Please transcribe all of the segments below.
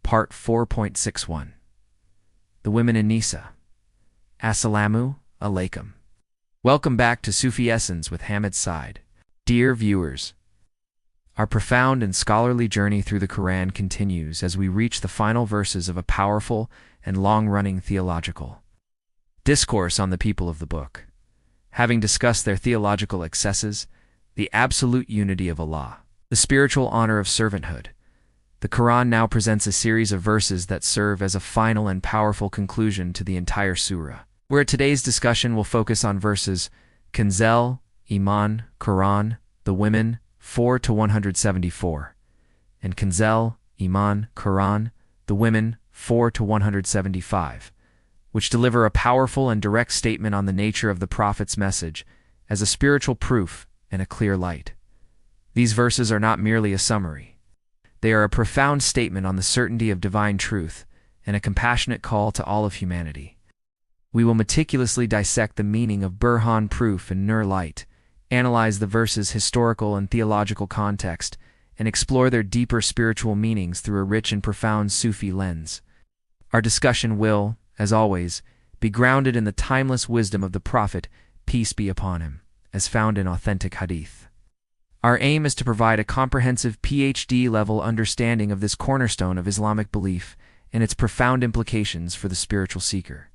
Part 4.61. The Women An-Nisa. Assalamu alaikum. Welcome back to Sufi Essence with Hammad Syed. Dear viewers, our profound and scholarly journey through the Quran continues as we reach the final verses of a powerful and long-running theological discourse on the people of the book. Having discussed their theological excesses, the absolute unity of Allah, the spiritual honor of servanthood, the Quran now presents a series of verses that serve as a final and powerful conclusion to the entire surah, where today's discussion will focus on verses Kanzul Iman, Quran, the Women, 4 to 174, and Kanzul Iman, Quran, the Women, 4 to 175, which deliver a powerful and direct statement on the nature of the Prophet's message as a spiritual proof and a clear light. These verses are not merely a summary. They are a profound statement on the certainty of divine truth and a compassionate call to all of humanity. We will meticulously dissect the meaning of Burhan proof and Nur light, analyze the verses' historical and theological context, and explore their deeper spiritual meanings through a rich and profound Sufi lens. Our discussion will, as always, be grounded in the timeless wisdom of the Prophet, peace be upon him, as found in authentic Hadith. Our aim is to provide a comprehensive PhD-level understanding of this cornerstone of Islamic belief and its profound implications for the spiritual seeker.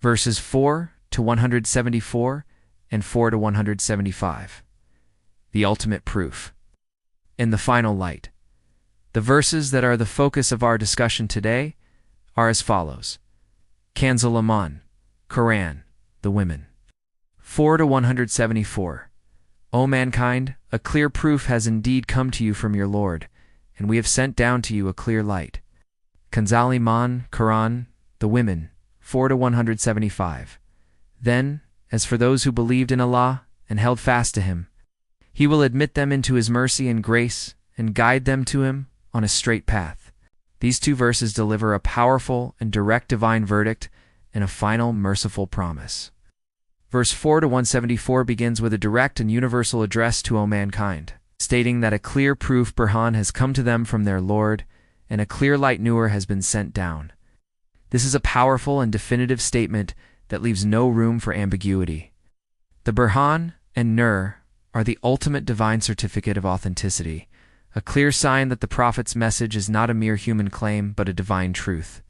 Verses 4 to 174 and 4 to 175. The ultimate proof. In the final light. The verses that are the focus of our discussion today are as follows. Kanzul Iman, Quran, the Women. 4 to 174. O mankind, a clear proof has indeed come to you from your Lord, and we have sent down to you a clear light. Kanzul Iman, Quran, the Women, 4 to 175. Then, as for those who believed in Allah and held fast to Him, He will admit them into His mercy and grace and guide them to Him on a straight path. These two verses deliver a powerful and direct divine verdict and a final merciful promise. Verse 4 to 174 begins with a direct and universal address to O mankind, stating that a clear proof Burhan has come to them from their Lord, and a clear light Nur has been sent down. This is a powerful and definitive statement that leaves no room for ambiguity. The Burhan and Nur are the ultimate divine certificate of authenticity, a clear sign that the Prophet's message is not a mere human claim but a divine truth.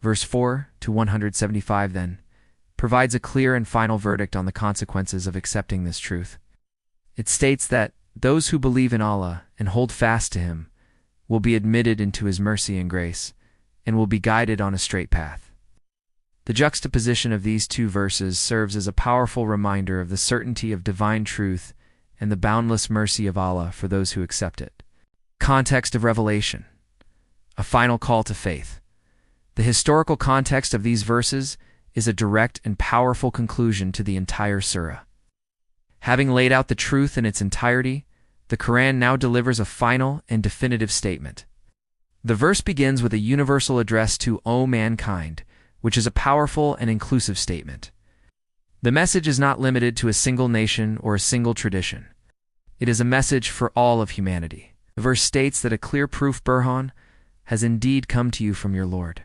Verse 4 to 175 then provides a clear and final verdict on the consequences of accepting this truth. It states that those who believe in Allah and hold fast to Him will be admitted into His mercy and grace, and will be guided on a straight path. The juxtaposition of these two verses serves as a powerful reminder of the certainty of divine truth and the boundless mercy of Allah for those who accept it. Context of revelation. A final call to faith. The historical context of these verses is a direct and powerful conclusion to the entire surah. Having laid out the truth in its entirety, the Quran now delivers a final and definitive statement. The verse begins with a universal address to O mankind, which is a powerful and inclusive statement. The message is not limited to a single nation or a single tradition. It is a message for all of humanity. The verse states that a clear proof Burhan has indeed come to you from your Lord.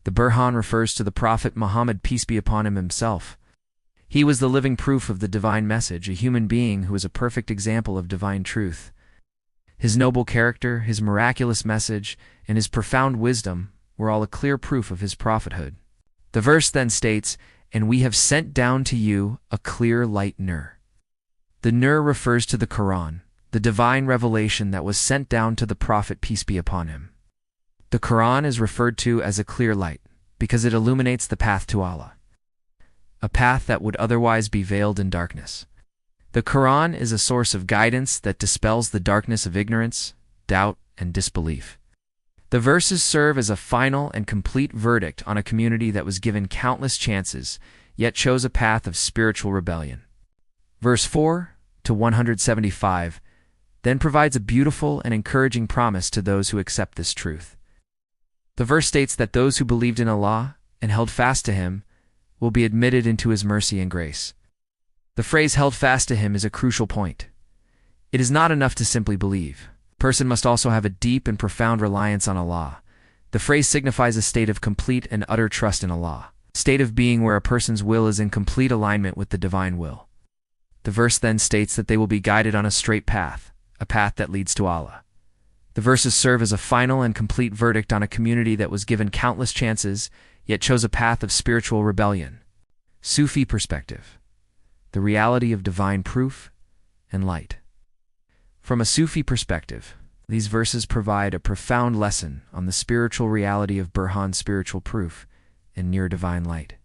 The Burhan refers to the Prophet Muhammad, peace be upon him, himself. He was the living proof of the divine message, a human being who is a perfect example of divine truth. His noble character, his miraculous message, and his profound wisdom were all a clear proof of his prophethood. The verse then states, and we have sent down to you a clear light Nur. The Nur refers to the Quran, the divine revelation that was sent down to the Prophet, peace be upon him. The Quran is referred to as a clear light because it illuminates the path to Allah, a path that would otherwise be veiled in darkness. The Quran is a source of guidance that dispels the darkness of ignorance, doubt, and disbelief. The verses serve as a final and complete verdict on a community that was given countless chances, yet chose a path of spiritual rebellion. Verse 4 to 175 then provides a beautiful and encouraging promise to those who accept this truth. The verse states that those who believed in Allah and held fast to Him will be admitted into His mercy and grace. The phrase held fast to Him is a crucial point. It is not enough to simply believe. A person must also have a deep and profound reliance on Allah, The phrase signifies a state of complete and utter trust in Allah, a state of being where a person's will is in complete alignment with the divine will. The verse then states that they will be guided on a straight path, a path that leads to Allah. The verses serve as a final and complete verdict on a community that was given countless chances, yet chose a path of spiritual rebellion. Sufi perspective: the reality of divine proof and light. From a Sufi perspective, these verses provide a profound lesson on the spiritual reality of Burhan, spiritual proof, and near divine light.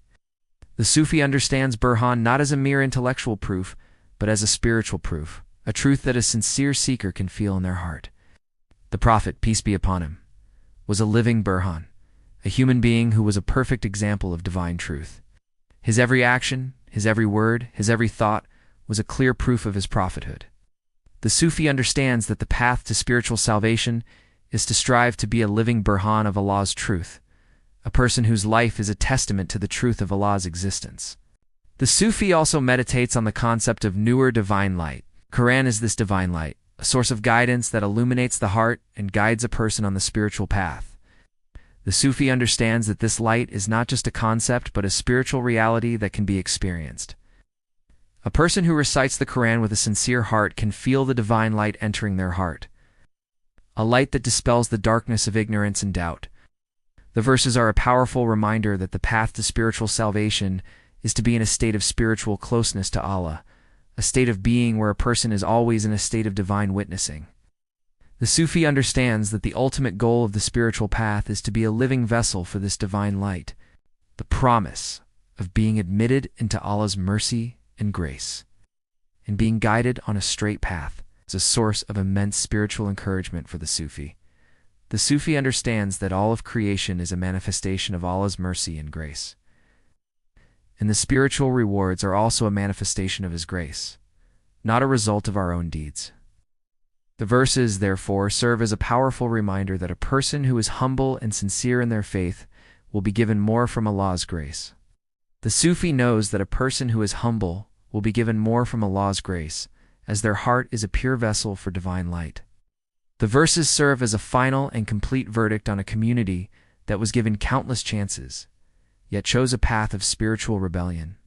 The Sufi understands Burhan not as a mere intellectual proof, but as a spiritual proof, a truth that a sincere seeker can feel in their heart. The Prophet, peace be upon him, was a living Burhan, a human being who was a perfect example of divine truth. His every action, his every word, his every thought was a clear proof of his prophethood. The Sufi understands that the path to spiritual salvation is to strive to be a living Burhan of Allah's truth, a person whose life is a testament to the truth of Allah's existence. The Sufi also meditates on the concept of newer divine light. Quran is this divine light, a source of guidance that illuminates the heart and guides a person on the spiritual path. The Sufi understands that this light is not just a concept but a spiritual reality that can be experienced. A person who recites the Quran with a sincere heart can feel the divine light entering their heart, a light that dispels the darkness of ignorance and doubt. The verses are a powerful reminder that the path to spiritual salvation is to be in a state of spiritual closeness to Allah, a state of being where a person is always in a state of divine witnessing. The Sufi understands that the ultimate goal of the spiritual path is to be a living vessel for this divine light, the promise of being admitted into Allah's mercy and grace, and being guided on a straight path is a source of immense spiritual encouragement for the Sufi. The Sufi understands that all of creation is a manifestation of Allah's mercy and grace, and the spiritual rewards are also a manifestation of His grace, not a result of our own deeds. The verses, therefore, serve as a powerful reminder that a person who is humble and sincere in their faith will be given more from Allah's grace. The Sufi knows that a person who is humble will be given more from Allah's grace, as their heart is a pure vessel for divine light. The verses serve as a final and complete verdict on a community that was given countless chances, yet chose a path of spiritual rebellion.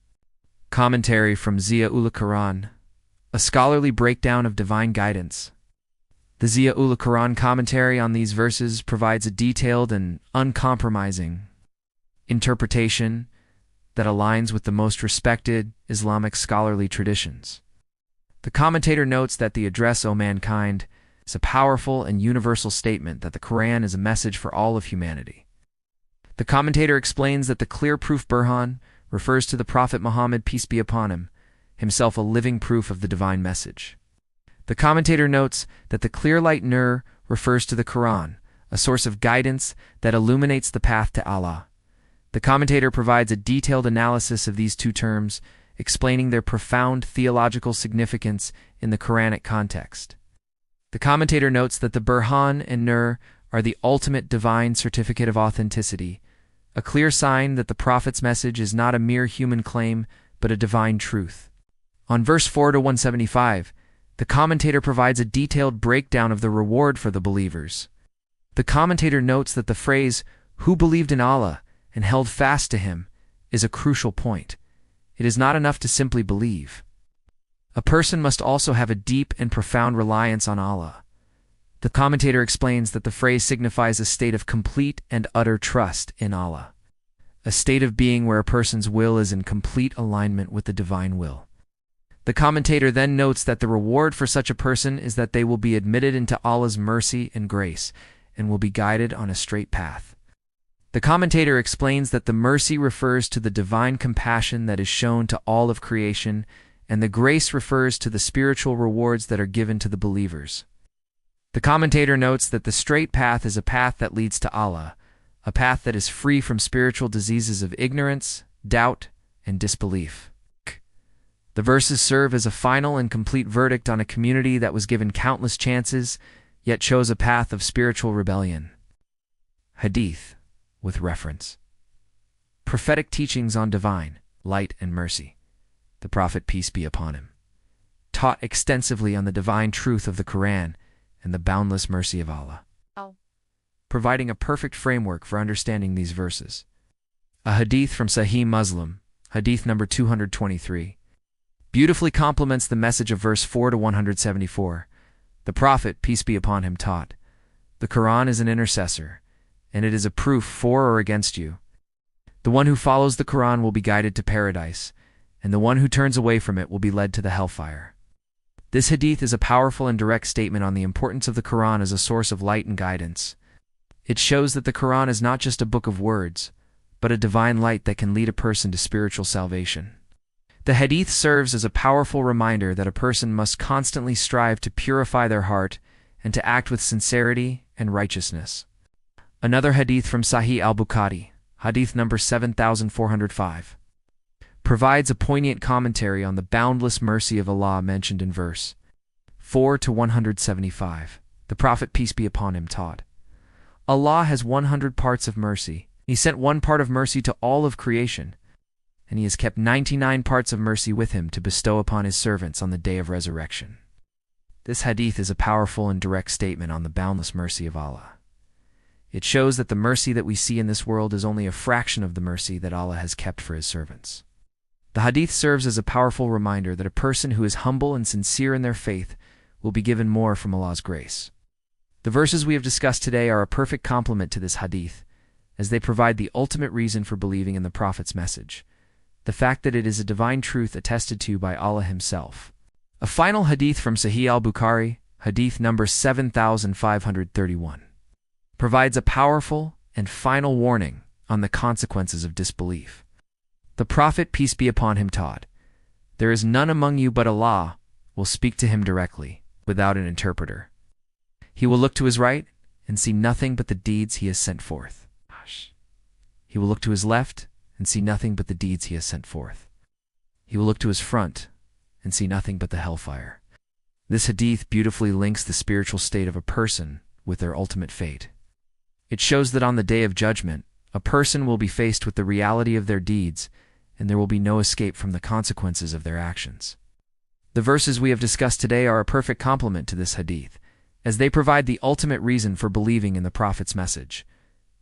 Commentary from Ziya-ul Quran, a scholarly breakdown of divine guidance. The Ziya-ul Quran commentary on these verses provides a detailed and uncompromising interpretation that aligns with the most respected Islamic scholarly traditions. The commentator notes that the address, O mankind, is a powerful and universal statement that the Quran is a message for all of humanity. The commentator explains that the clear proof Burhan refers to the Prophet Muhammad, peace be upon him, himself a living proof of the divine message. The commentator notes that the clear light Nur refers to the Quran, a source of guidance that illuminates the path to Allah. The commentator provides a detailed analysis of these two terms, explaining their profound theological significance in the Quranic context. The commentator notes that the Burhan and Nur are the ultimate divine certificate of authenticity, a clear sign that the Prophet's message is not a mere human claim, but a divine truth. On verse 4 to 175, the commentator provides a detailed breakdown of the reward for the believers. The commentator notes that the phrase, "who believed in Allah and held fast to Him," is a crucial point. It is not enough to simply believe. A person must also have a deep and profound reliance on Allah. The commentator explains that the phrase signifies a state of complete and utter trust in Allah, a state of being where a person's will is in complete alignment with the divine will. The commentator then notes that the reward for such a person is that they will be admitted into Allah's mercy and grace and will be guided on a straight path. The commentator explains that the mercy refers to the divine compassion that is shown to all of creation, and the grace refers to the spiritual rewards that are given to the believers. The commentator notes that the straight path is a path that leads to Allah, a path that is free from spiritual diseases of ignorance, doubt, and disbelief. The verses serve as a final and complete verdict on a community that was given countless chances, yet chose a path of spiritual rebellion. Hadith, with reference. Prophetic teachings on divine light and mercy. The Prophet, peace be upon him, taught extensively on the divine truth of the Quran and the boundless mercy of Allah. providing a perfect framework for understanding these verses. A hadith from Sahih Muslim, hadith number 223, beautifully complements the message of verse 4 to 174. The Prophet, peace be upon him, taught, "The Quran is an intercessor, and it is a proof for or against you. The one who follows the Quran will be guided to paradise, and the one who turns away from it will be led to the hellfire." This hadith is a powerful and direct statement on the importance of the Quran as a source of light and guidance. It shows that the Quran is not just a book of words, but a divine light that can lead a person to spiritual salvation. The hadith serves as a powerful reminder that a person must constantly strive to purify their heart and to act with sincerity and righteousness. Another hadith from Sahih al-Bukhari, hadith number 7405, provides a poignant commentary on the boundless mercy of Allah mentioned in verse 4 to 175. The Prophet, peace be upon him, taught, "Allah has 100 parts of mercy. He sent one part of mercy to all of creation, and he has kept 99 parts of mercy with him to bestow upon his servants on the day of resurrection." This hadith is a powerful and direct statement on the boundless mercy of Allah. It shows that the mercy that we see in this world is only a fraction of the mercy that Allah has kept for his servants. The hadith serves as a powerful reminder that a person who is humble and sincere in their faith will be given more from Allah's grace. The verses we have discussed today are a perfect complement to this hadith, as they provide the ultimate reason for believing in the Prophet's message, the fact that it is a divine truth attested to by Allah himself. A final hadith from Sahih al-Bukhari, hadith number 7531, provides a powerful and final warning on the consequences of disbelief. The Prophet, peace be upon him, taught, "There is none among you but Allah will speak to him directly, without an interpreter. He will look to his right and see nothing but the deeds he has sent forth. He will look to his left and see nothing but the deeds he has sent forth. He will look to his front and see nothing but the hellfire." This hadith beautifully links the spiritual state of a person with their ultimate fate. It shows that on the day of judgment, a person will be faced with the reality of their deeds, and there will be no escape from the consequences of their actions. The verses we have discussed today are a perfect complement to this hadith, as they provide the ultimate reason for believing in the Prophet's message,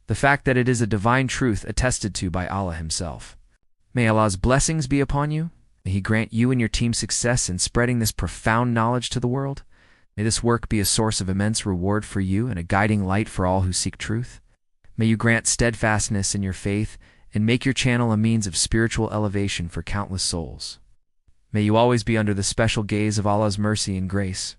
the fact that it is a divine truth attested to by Allah himself. May Allah's blessings be upon you. May He grant you and your team success in spreading this profound knowledge to the world. May this work be a source of immense reward for you and a guiding light for all who seek truth. May you grant steadfastness in your faith and make your channel a means of spiritual elevation for countless souls. May you always be under the special gaze of Allah's mercy and grace.